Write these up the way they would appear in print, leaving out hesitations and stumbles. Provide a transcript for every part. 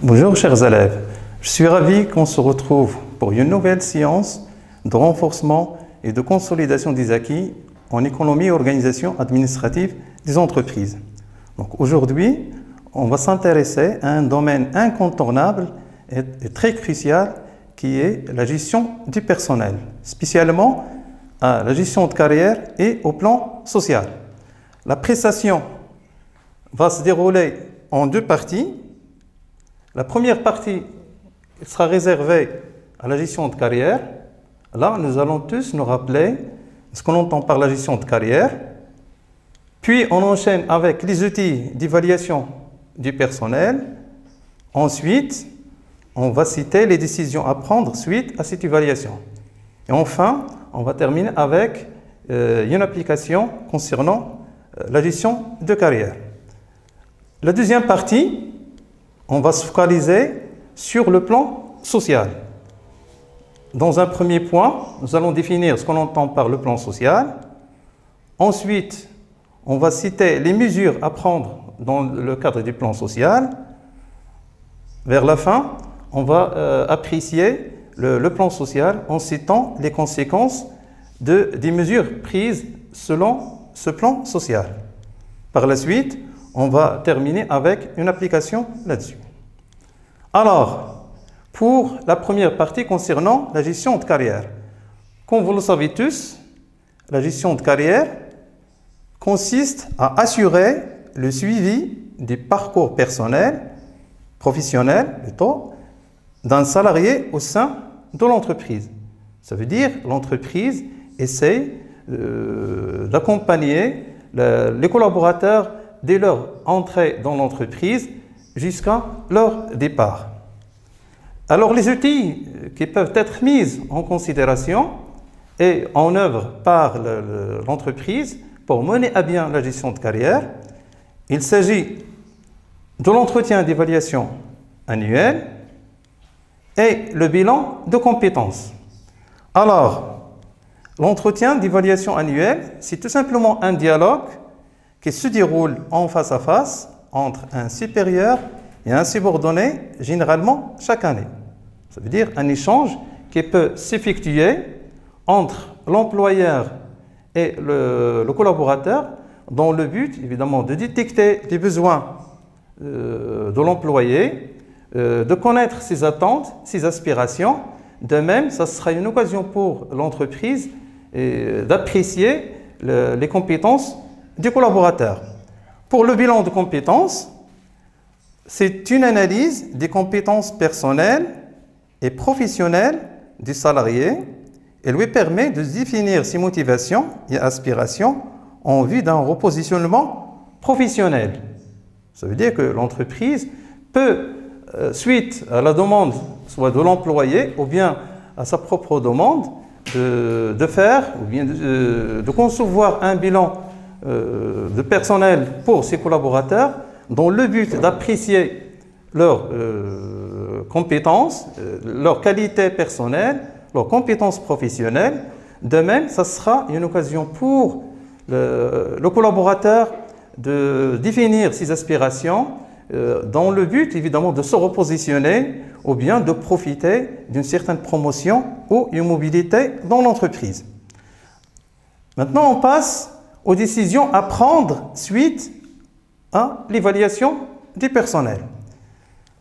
Bonjour chers élèves, je suis ravi qu'on se retrouve pour une nouvelle séance de renforcement et de consolidation des acquis en économie et organisation administrative des entreprises. Donc aujourd'hui, on va s'intéresser à un domaine incontournable et très crucial qui est la gestion du personnel, spécialement à la gestion de carrière et au plan social. La prestation va se dérouler en deux parties. La première partie sera réservée à la gestion de carrière. Là, nous allons tous nous rappeler ce qu'on entend par la gestion de carrière. Puis, on enchaîne avec les outils d'évaluation du personnel. Ensuite, on va citer les décisions à prendre suite à cette évaluation. Et enfin, on va terminer avec une application concernant la gestion de carrière. La deuxième partie, on va se focaliser sur le plan social. Dans un premier point, nous allons définir ce qu'on entend par le plan social. Ensuite, on va citer les mesures à prendre dans le cadre du plan social. Vers la fin, on va apprécier le plan social en citant les conséquences des mesures prises selon ce plan social. Par la suite, on va terminer avec une application là-dessus. Alors, pour la première partie concernant la gestion de carrière, comme vous le savez tous, la gestion de carrière consiste à assurer le suivi des parcours personnels, professionnels plutôt, d'un salarié au sein de l'entreprise. Ça veut dire que l'entreprise essaie d'accompagner les collaborateurs dès leur entrée dans l'entreprise jusqu'à leur départ. Alors les outils qui peuvent être mis en considération et en œuvre par l'entreprise pour mener à bien la gestion de carrière, il s'agit de l'entretien d'évaluation annuel et le bilan de compétences. Alors, l'entretien d'évaluation annuel, c'est tout simplement un dialogue qui se déroule en face à face entre un supérieur et un subordonné, généralement chaque année. Ça veut dire un échange qui peut s'effectuer entre l'employeur et le collaborateur dans le but, évidemment, de détecter les besoins de l'employé, de connaître ses attentes, ses aspirations. De même, ça sera une occasion pour l'entreprise d'apprécier les compétences du collaborateur. Pour le bilan de compétences, c'est une analyse des compétences personnelles et professionnelles du salarié et lui permet de définir ses motivations et aspirations en vue d'un repositionnement professionnel. Ça veut dire que l'entreprise peut, suite à la demande soit de l'employé ou bien à sa propre demande, de faire ou bien de concevoir un bilan de personnel pour ses collaborateurs dans le but d'apprécier leurs compétences, leurs qualités personnelles, leurs compétences professionnelles. De même, ça sera une occasion pour le collaborateur de définir ses aspirations dans le but évidemment de se repositionner ou bien de profiter d'une certaine promotion ou une mobilité dans l'entreprise. Maintenant, on passe aux décisions à prendre suite à l'évaluation du personnel.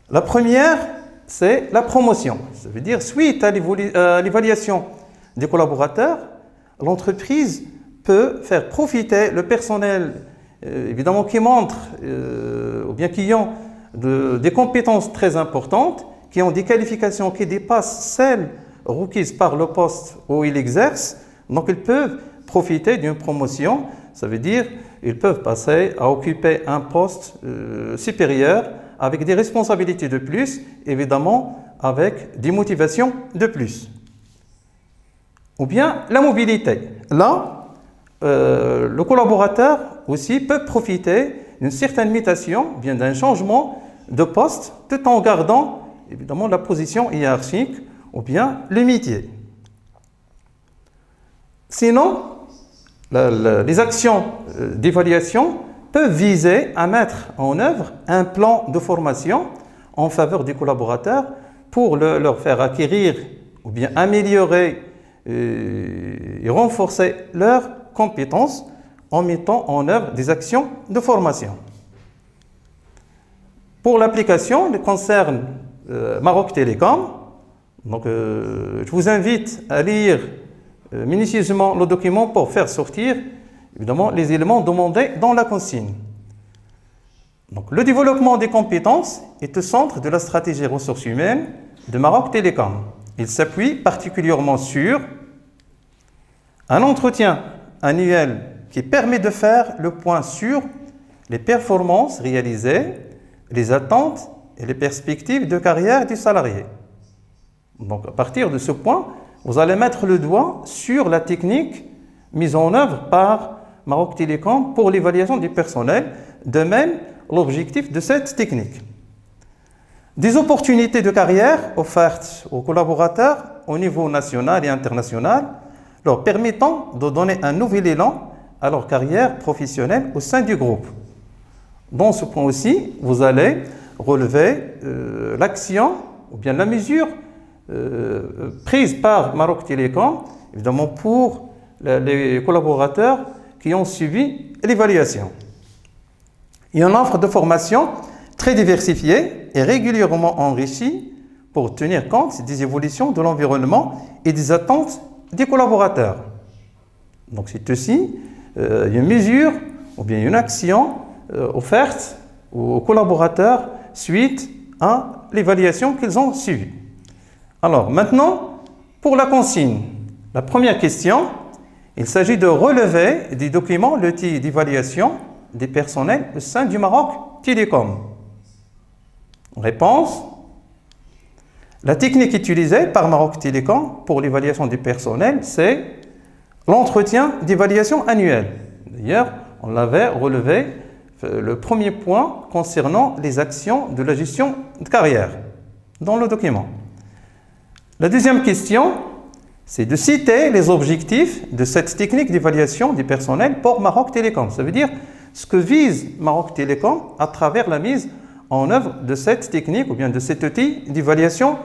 La première, c'est la promotion. Ça veut dire, suite à l'évaluation des collaborateurs, l'entreprise peut faire profiter le personnel, évidemment, qui montre ou bien qui ont des compétences très importantes, qui ont des qualifications qui dépassent celles requises par le poste où ils exercent. Donc, ils peuvent profiter d'une promotion. Ça veut dire qu'ils peuvent passer à occuper un poste supérieur avec des responsabilités de plus, évidemment avec des motivations de plus. Ou bien la mobilité. Là, le collaborateur aussi peut profiter d'une certaine mutation, bien d'un changement de poste, tout en gardant évidemment la position hiérarchique ou bien le métier. Sinon, les actions d'évaluation peuvent viser à mettre en œuvre un plan de formation en faveur des collaborateurs pour leur faire acquérir ou bien améliorer et renforcer leurs compétences en mettant en œuvre des actions de formation. Pour l'application, elle concerne Maroc Télécom. Donc, je vous invite à lire minutieusement le document pour faire sortir évidemment les éléments demandés dans la consigne. Donc, le développement des compétences est au centre de la stratégie ressources humaines de Maroc Télécom. Il s'appuie particulièrement sur un entretien annuel qui permet de faire le point sur les performances réalisées, les attentes et les perspectives de carrière du salarié. Donc, à partir de ce point, vous allez mettre le doigt sur la technique mise en œuvre par Maroc Télécom pour l'évaluation du personnel, de même l'objectif de cette technique. Des opportunités de carrière offertes aux collaborateurs au niveau national et international, leur permettant de donner un nouvel élan à leur carrière professionnelle au sein du groupe. Dans ce point aussi, vous allez relever l'action ou bien la mesure prise par Maroc Télécom, évidemment pour les collaborateurs qui ont suivi l'évaluation. Il y a une offre de formation très diversifiée et régulièrement enrichie pour tenir compte des évolutions de l'environnement et des attentes des collaborateurs. Donc c'est aussi une mesure ou bien une action offerte aux collaborateurs suite à l'évaluation qu'ils ont suivie. Alors maintenant, pour la consigne, la première question, il s'agit de relever des documents l'outil d'évaluation des personnels au sein du Maroc Télécom. Réponse. La technique utilisée par Maroc Télécom pour l'évaluation du personnel, c'est l'entretien d'évaluation annuel. D'ailleurs, on l'avait relevé le premier point concernant les actions de la gestion de carrière dans le document. La deuxième question, c'est de citer les objectifs de cette technique d'évaluation du personnel pour Maroc Télécom. Ça veut dire ce que vise Maroc Télécom à travers la mise en œuvre de cette technique ou bien de cet outil d'évaluation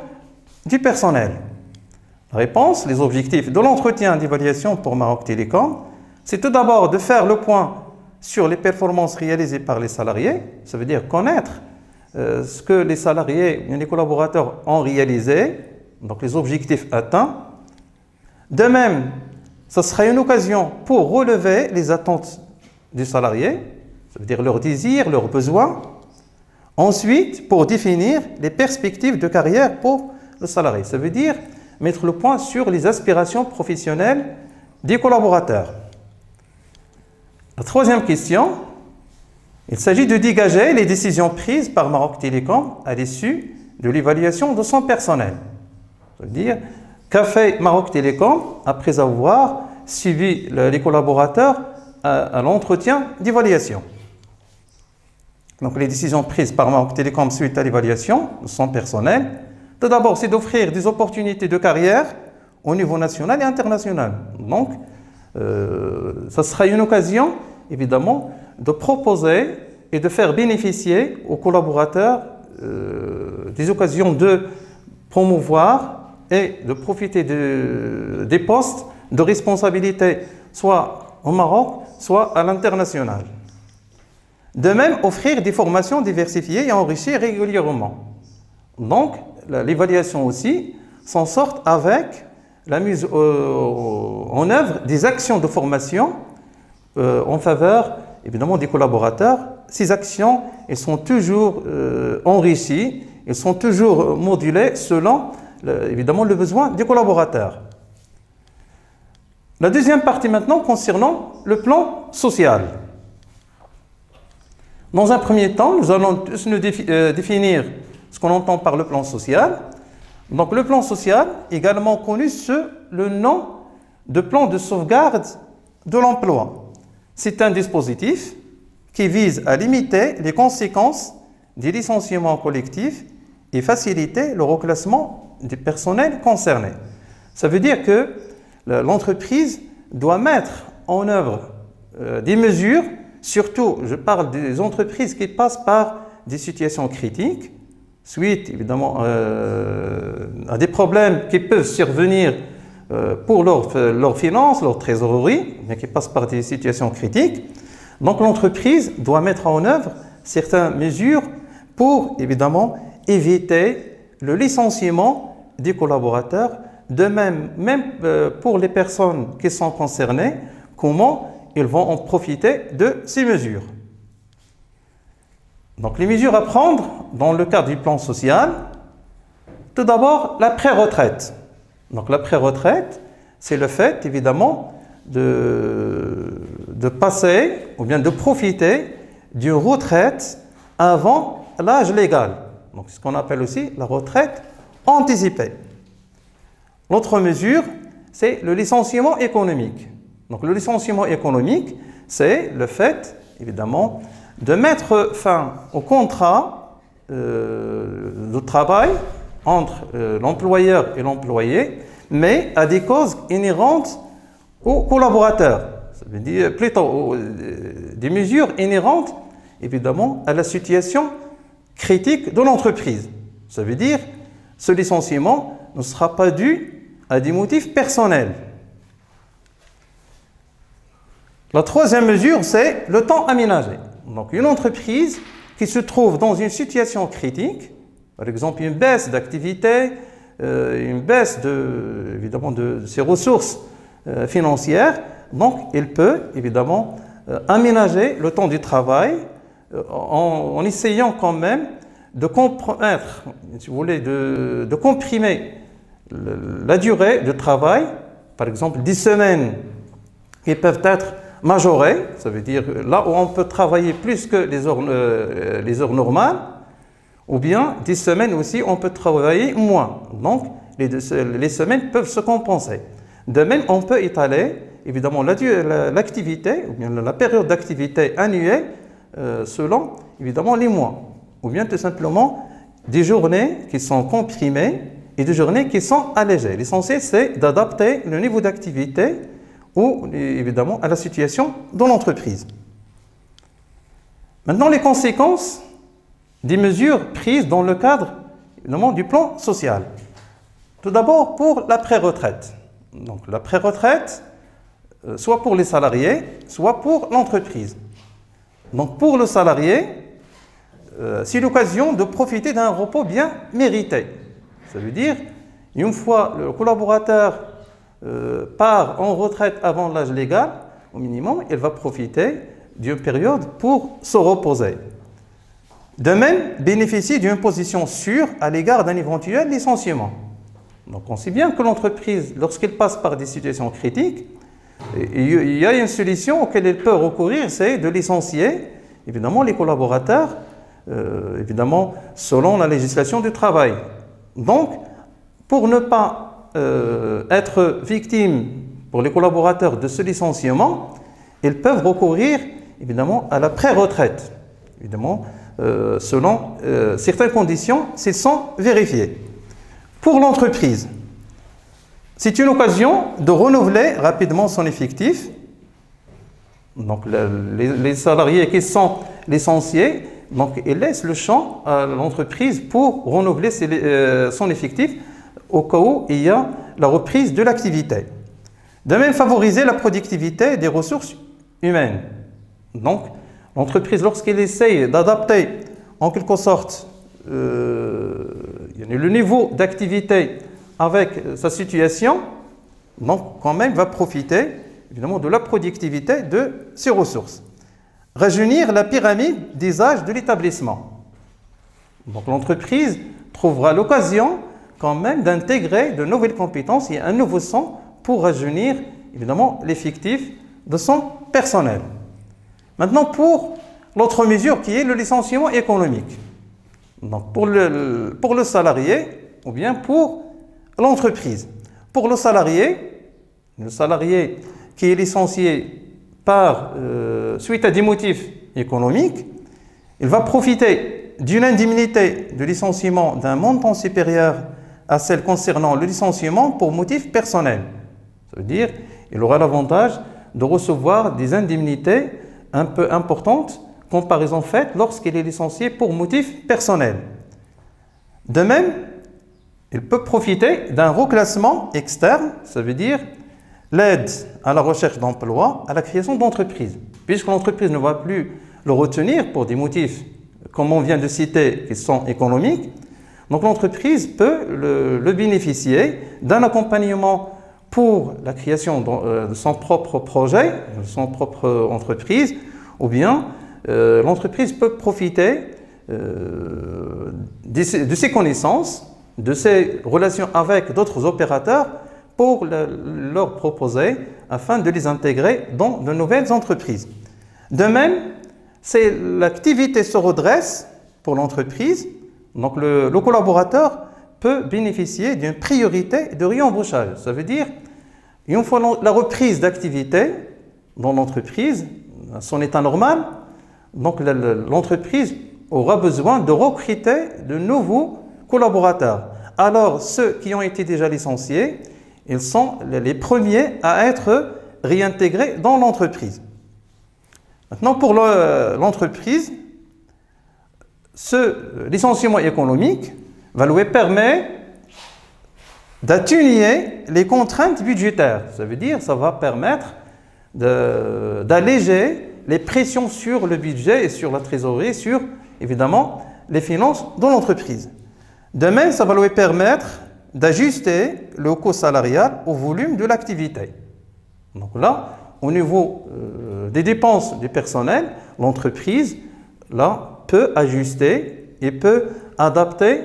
du personnel. La réponse, les objectifs de l'entretien d'évaluation pour Maroc Télécom, c'est tout d'abord de faire le point sur les performances réalisées par les salariés. Ça veut dire connaître ce que les salariés et les collaborateurs ont réalisé, donc les objectifs atteints. De même, ce sera une occasion pour relever les attentes des salariés, ça veut dire leurs désirs, leurs besoins. Ensuite, pour définir les perspectives de carrière pour le salarié, ça veut dire mettre le point sur les aspirations professionnelles des collaborateurs. La troisième question, il s'agit de dégager les décisions prises par Maroc Télécom à l'issue de l'évaluation de son personnel. Ça veut dire qu'a fait Maroc Télécom après avoir suivi les collaborateurs à l'entretien d'évaluation. Donc les décisions prises par Maroc Télécom suite à l'évaluation de son personnel, tout d'abord c'est d'offrir des opportunités de carrière au niveau national et international. Donc ça sera une occasion évidemment de proposer et de faire bénéficier aux collaborateurs des occasions de promouvoir et de profiter des postes de responsabilité, soit au Maroc, soit à l'international. De même, offrir des formations diversifiées et enrichies régulièrement. Donc, l'évaluation aussi s'en sort avec la mise en œuvre des actions de formation en faveur, évidemment, des collaborateurs. Ces actions, elles sont toujours enrichies, elles sont toujours modulées selon évidemment le besoin des collaborateurs. La deuxième partie maintenant concernant le plan social. Dans un premier temps, nous allons tous nous définir ce qu'on entend par le plan social. Donc le plan social, également connu sous le nom de plan de sauvegarde de l'emploi. C'est un dispositif qui vise à limiter les conséquences des licenciements collectifs et faciliter le reclassement des personnels concernés. Ça veut dire que l'entreprise doit mettre en œuvre des mesures, surtout je parle des entreprises qui passent par des situations critiques, suite évidemment à des problèmes qui peuvent survenir pour leurs finances, leur trésorerie, mais qui passent par des situations critiques. Donc l'entreprise doit mettre en œuvre certaines mesures pour évidemment éviter le licenciement des collaborateurs, de même pour les personnes qui sont concernées, comment ils vont en profiter de ces mesures. Donc les mesures à prendre dans le cadre du plan social, tout d'abord la pré-retraite. Donc la pré-retraite, c'est le fait évidemment de passer ou bien de profiter d'une retraite avant l'âge légal. Donc ce qu'on appelle aussi la retraite anticipée. L'autre mesure, c'est le licenciement économique. Donc le licenciement économique, c'est le fait évidemment de mettre fin au contrat de travail entre l'employeur et l'employé, mais à des causes inhérentes aux collaborateurs. Ça veut dire plutôt des mesures inhérentes, évidemment, à la situation critique de l'entreprise. Ça veut dire ce licenciement ne sera pas dû à des motifs personnels. La troisième mesure, c'est le temps aménagé. Donc, une entreprise qui se trouve dans une situation critique, par exemple une baisse d'activité, une baisse évidemment de ses ressources financières, donc elle peut évidemment aménager le temps du travail en essayant quand même de compromettre, si vous voulez, de comprimer la durée de travail, par exemple 10 semaines qui peuvent être majorées, ça veut dire là où on peut travailler plus que les heures normales, ou bien 10 semaines aussi on peut travailler moins. Donc les semaines peuvent se compenser. De même, on peut étaler évidemment l'activité, ou bien la période d'activité annuelle selon évidemment les mois, ou bien tout simplement des journées qui sont comprimées et des journées qui sont allégées. L'essentiel, c'est d'adapter le niveau d'activité ou évidemment à la situation de l'entreprise. Maintenant, les conséquences des mesures prises dans le cadre évidemment du plan social. Tout d'abord pour la pré-retraite. Donc la pré-retraite, soit pour les salariés, soit pour l'entreprise. Donc pour le salarié, c'est l'occasion de profiter d'un repos bien mérité. Ça veut dire, une fois le collaborateur part en retraite avant l'âge légal, au minimum, il va profiter d'une période pour se reposer. De même, bénéficier d'une position sûre à l'égard d'un éventuel licenciement. Donc on sait bien que l'entreprise, lorsqu'elle passe par des situations critiques, il y a une solution auquel elle peut recourir, c'est de licencier évidemment les collaborateurs, évidemment selon la législation du travail. Donc, pour ne pas être victimes pour les collaborateurs de ce licenciement, ils peuvent recourir évidemment à la pré-retraite, évidemment selon certaines conditions, s'ils sont vérifiés. Pour l'entreprise, c'est une occasion de renouveler rapidement son effectif. Donc les salariés qui sont licenciés, donc ils laissent le champ à l'entreprise pour renouveler son effectif au cas où il y a la reprise de l'activité. De même, favoriser la productivité des ressources humaines. Donc, l'entreprise, lorsqu'elle essaye d'adapter en quelque sorte le niveau d'activité avec sa situation, donc quand même va profiter évidemment de la productivité de ses ressources. Rajeunir la pyramide des âges de l'établissement. Donc l'entreprise trouvera l'occasion quand même d'intégrer de nouvelles compétences et un nouveau sang pour rajeunir évidemment l'effectif de son personnel. Maintenant pour l'autre mesure qui est le licenciement économique. Donc pour le salarié ou bien pour l'entreprise. Pour le salarié qui est licencié suite à des motifs économiques, il va profiter d'une indemnité de licenciement d'un montant supérieur à celle concernant le licenciement pour motif personnel. Ça veut dire qu'il aura l'avantage de recevoir des indemnités un peu importantes, comparaison faite lorsqu'il est licencié pour motif personnel. De même, il peut profiter d'un reclassement externe, ça veut dire l'aide à la recherche d'emploi, à la création d'entreprises. Puisque l'entreprise ne va plus le retenir pour des motifs, comme on vient de citer, qui sont économiques, donc l'entreprise peut le bénéficier d'un accompagnement pour la création de son propre projet, de son propre entreprise, ou bien l'entreprise peut profiter de ses connaissances, de ses relations avec d'autres opérateurs pour leur proposer afin de les intégrer dans de nouvelles entreprises. De même, l'activité se redresse pour l'entreprise, donc le collaborateur peut bénéficier d'une priorité de réembauchage. Ça veut dire, une fois la reprise d'activité dans l'entreprise, à son état normal, donc l'entreprise aura besoin de recruter de nouveaux collaborateurs. Alors, ceux qui ont été déjà licenciés, ils sont les premiers à être réintégrés dans l'entreprise. Maintenant, pour l'entreprise, ce licenciement économique va lui permettre d'atténuer les contraintes budgétaires. Ça veut dire que ça va permettre d'alléger les pressions sur le budget et sur la trésorerie, sur, évidemment, les finances de l'entreprise. De même, ça va lui permettre d'ajuster le coût salarial au volume de l'activité. Donc là, au niveau des dépenses du personnel, l'entreprise là, peut ajuster et peut adapter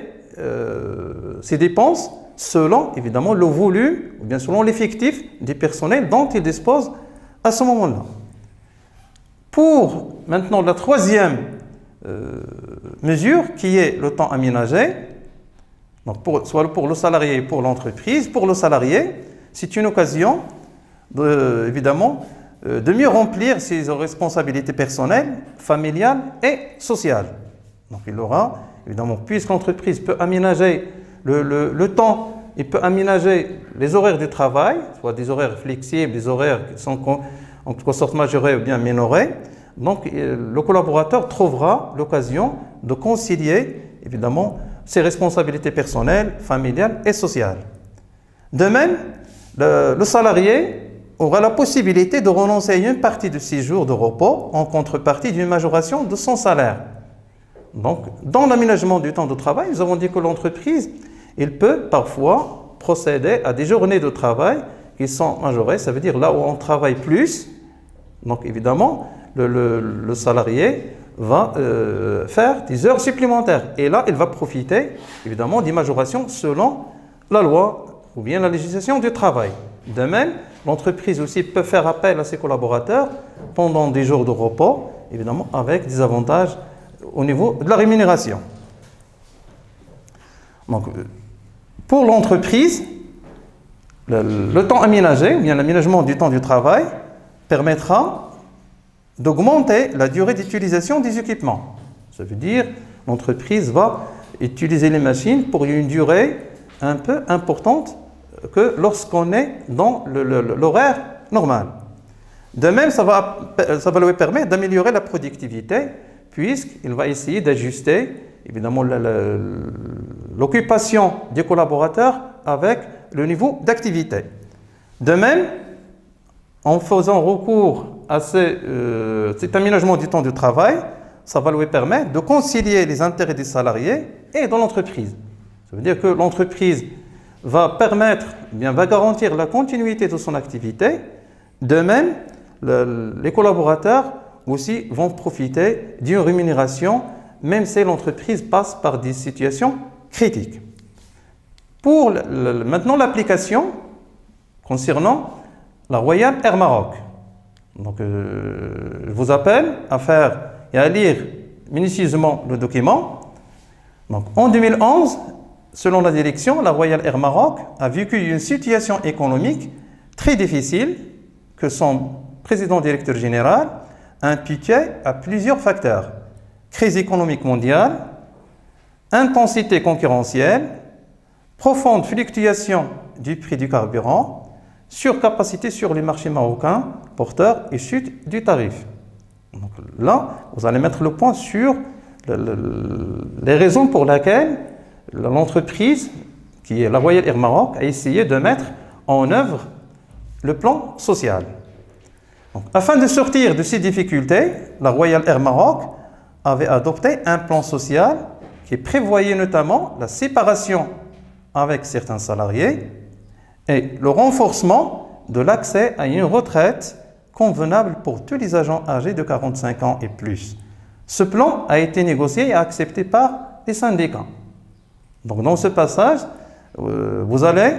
ses dépenses selon, évidemment, le volume, ou bien selon l'effectif du personnel dont il dispose à ce moment-là. Pour maintenant la troisième mesure, qui est le temps aménagé, donc soit pour le salarié et pour l'entreprise. Pour le salarié, c'est une occasion, évidemment, de mieux remplir ses responsabilités personnelles, familiales et sociales. Donc il aura, évidemment, puisque l'entreprise peut aménager le temps, il peut aménager les horaires de travail, soit des horaires flexibles, des horaires qui sont en quelque sorte majorés ou bien minorés. Donc le collaborateur trouvera l'occasion de concilier, évidemment, ses responsabilités personnelles, familiales et sociales. De même, le salarié aura la possibilité de renoncer à une partie de ses jours de repos en contrepartie d'une majoration de son salaire. Donc, dans l'aménagement du temps de travail, nous avons dit que l'entreprise, il peut parfois procéder à des journées de travail qui sont majorées, ça veut dire là où on travaille plus. Donc, évidemment, le salarié va faire des heures supplémentaires. Et là, il va profiter, évidemment, des majorations selon la loi ou bien la législation du travail. De même, l'entreprise aussi peut faire appel à ses collaborateurs pendant des jours de repos, évidemment, avec des avantages au niveau de la rémunération. Donc, pour l'entreprise, le temps aménagé, ou bien l'aménagement du temps du travail, permettra d'augmenter la durée d'utilisation des équipements. Ça veut dire l'entreprise va utiliser les machines pour une durée un peu importante que lorsqu'on est dans l'horaire normal. De même, ça va lui permettre d'améliorer la productivité puisqu'il va essayer d'ajuster évidemment l'occupation des collaborateurs avec le niveau d'activité. De même, en faisant recours à cet aménagement du temps de travail, ça va lui permettre de concilier les intérêts des salariés et de l'entreprise. Ça veut dire que l'entreprise va permettre, va garantir la continuité de son activité. De même, les collaborateurs aussi vont profiter d'une rémunération, même si l'entreprise passe par des situations critiques. Pour maintenant l'application concernant la Royal Air Maroc. Donc, je vous appelle à faire et à lire minutieusement le document. Donc, en 2011, selon la direction, la Royal Air Maroc a vécu une situation économique très difficile que son président-directeur général imputait à plusieurs facteurs. Crise économique mondiale, intensité concurrentielle, profonde fluctuation du prix du carburant, surcapacité sur les marchés marocains, porteurs et chute du tarif. Donc là, vous allez mettre le point sur les raisons pour lesquelles l'entreprise, qui est la Royal Air Maroc, a essayé de mettre en œuvre le plan social. Donc, afin de sortir de ces difficultés, la Royal Air Maroc avait adopté un plan social qui prévoyait notamment la séparation avec certains salariés et le renforcement de l'accès à une retraite convenable pour tous les agents âgés de 45 ans et plus. Ce plan a été négocié et accepté par les syndicats. Donc dans ce passage, vous allez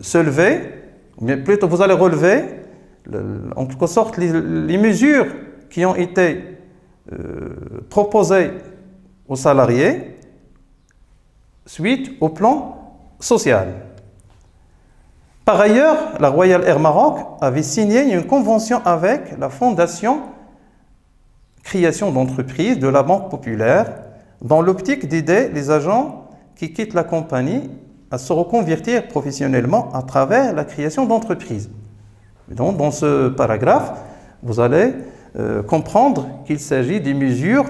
se lever, mais plutôt vous allez relever en quelque sorte les mesures qui ont été proposées aux salariés suite au plan social. Par ailleurs, la Royal Air Maroc avait signé une convention avec la Fondation Création d'entreprises de la Banque Populaire dans l'optique d'aider les agents qui quittent la compagnie à se reconvertir professionnellement à travers la création d'entreprises. Donc, dans ce paragraphe, vous allez comprendre qu'il s'agit des mesures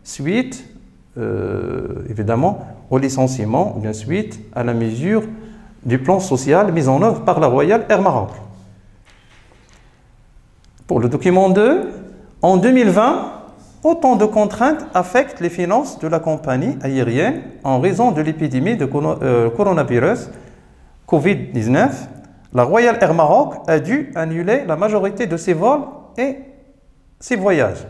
suite, évidemment, au licenciement ou bien suite à la mesure du plan social mis en œuvre par la Royal Air Maroc. Pour le document 2, en 2020, autant de contraintes affectent les finances de la compagnie aérienne en raison de l'épidémie de coronavirus Covid-19. La Royal Air Maroc a dû annuler la majorité de ses vols et ses voyages.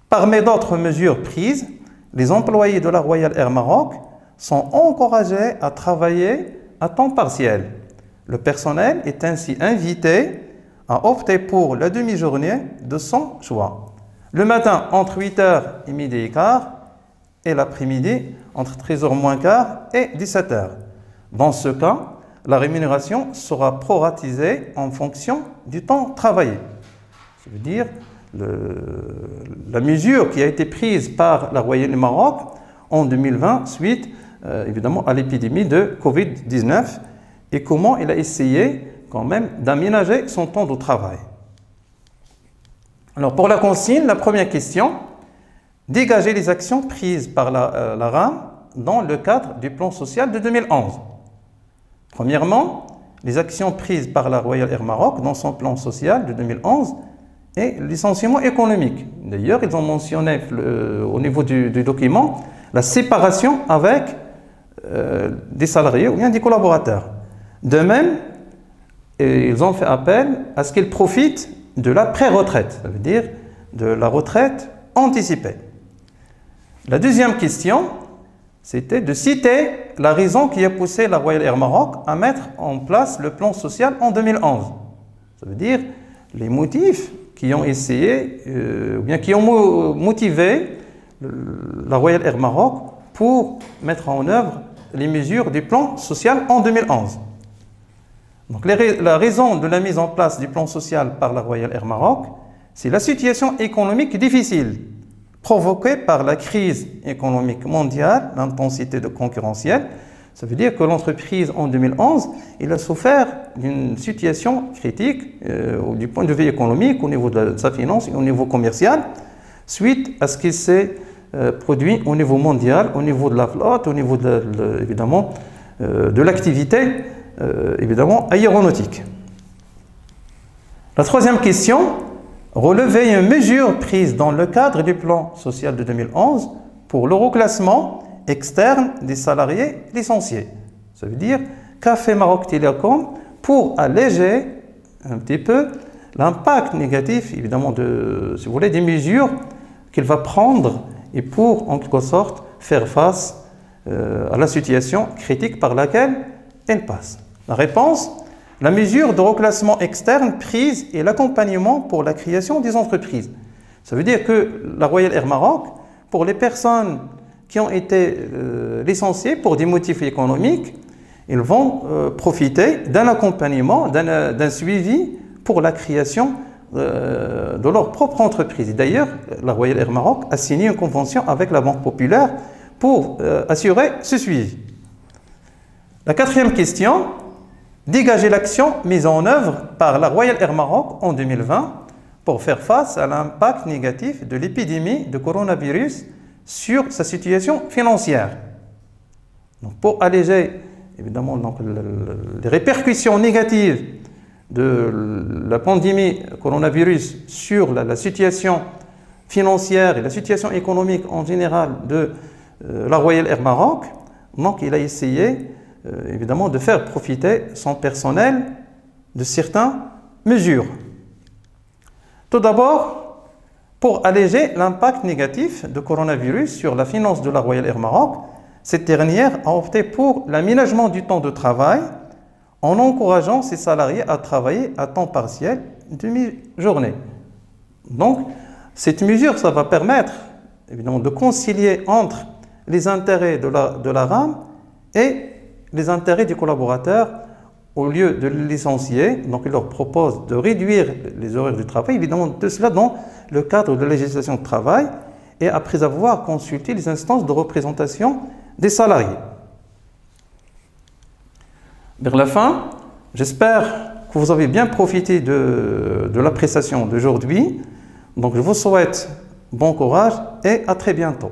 Parmi d'autres mesures prises, les employés de la Royal Air Maroc sont encouragés à travailler à temps partiel. Le personnel est ainsi invité à opter pour la demi-journée de son choix. Le matin entre 8h et midi et quart et l'après-midi entre 13h moins quart et 17h. Dans ce cas, la rémunération sera proratisée en fonction du temps travaillé. Ça veut dire la mesure qui a été prise par la Royal Air Maroc en 2020 suite évidemment à l'épidémie de Covid-19 et comment il a essayé quand même d'aménager son temps de travail. Alors pour la consigne, la première question, dégager les actions prises par la RAM dans le cadre du plan social de 2011. Premièrement, les actions prises par la Royal Air Maroc dans son plan social de 2011 et le licenciement économique. D'ailleurs, ils ont mentionné au niveau du document la séparation avec des salariés ou bien des collaborateurs. De même, ils ont fait appel à ce qu'ils profitent de la pré-retraite, ça veut dire de la retraite anticipée. La deuxième question, c'était de citer la raison qui a poussé la Royal Air Maroc à mettre en place le plan social en 2011. Ça veut dire les motifs qui ont essayé, ou bien qui ont motivé la Royal Air Maroc pour mettre en œuvre les mesures du plan social en 2011. Donc, la raison de la mise en place du plan social par la Royal Air Maroc, c'est la situation économique difficile provoquée par la crise économique mondiale, l'intensité concurrentielle. Ça veut dire que l'entreprise en 2011, il a souffert d'une situation critique du point de vue économique, au niveau de sa finance et au niveau commercial, suite à ce qui s'est produit au niveau mondial, au niveau de la flotte, au niveau évidemment de l'activité évidemment aéronautique. La troisième question, relever une mesure prise dans le cadre du plan social de 2011 pour le reclassement externe des salariés licenciés. Ça veut dire qu'a fait Maroc Télécom pour alléger un petit peu l'impact négatif, évidemment, si vous voulez, des mesures qu'il va prendre et pour, en quelque sorte, faire face à la situation critique par laquelle elle passe. La réponse, la mesure de reclassement externe prise et l'accompagnement pour la création des entreprises. Ça veut dire que la Royal Air Maroc, pour les personnes qui ont été licenciées pour des motifs économiques, ils vont profiter d'un accompagnement, d'un suivi pour la création de leur propre entreprise. D'ailleurs, la Royal Air Maroc a signé une convention avec la Banque Populaire pour assurer ce suivi. La quatrième question, dégager l'action mise en œuvre par la Royal Air Maroc en 2020 pour faire face à l'impact négatif de l'épidémie de coronavirus sur sa situation financière. Donc, pour alléger évidemment les répercussions négatives de la pandémie coronavirus sur la situation financière et la situation économique en général de la Royal Air Maroc, donc il a essayé évidemment de faire profiter son personnel de certaines mesures. Tout d'abord, pour alléger l'impact négatif du coronavirus sur la finance de la Royal Air Maroc, cette dernière a opté pour l'aménagement du temps de travail en encourageant ses salariés à travailler à temps partiel demi-journée. Donc, cette mesure, ça va permettre évidemment de concilier entre les intérêts de la RAM et les intérêts du collaborateur. Au lieu de le licencier, donc il leur propose de réduire les horaires du travail, évidemment de cela dans le cadre de la législation de travail et après avoir consulté les instances de représentation des salariés. Vers la fin, j'espère que vous avez bien profité de la prestation d'aujourd'hui. Donc je vous souhaite bon courage et à très bientôt.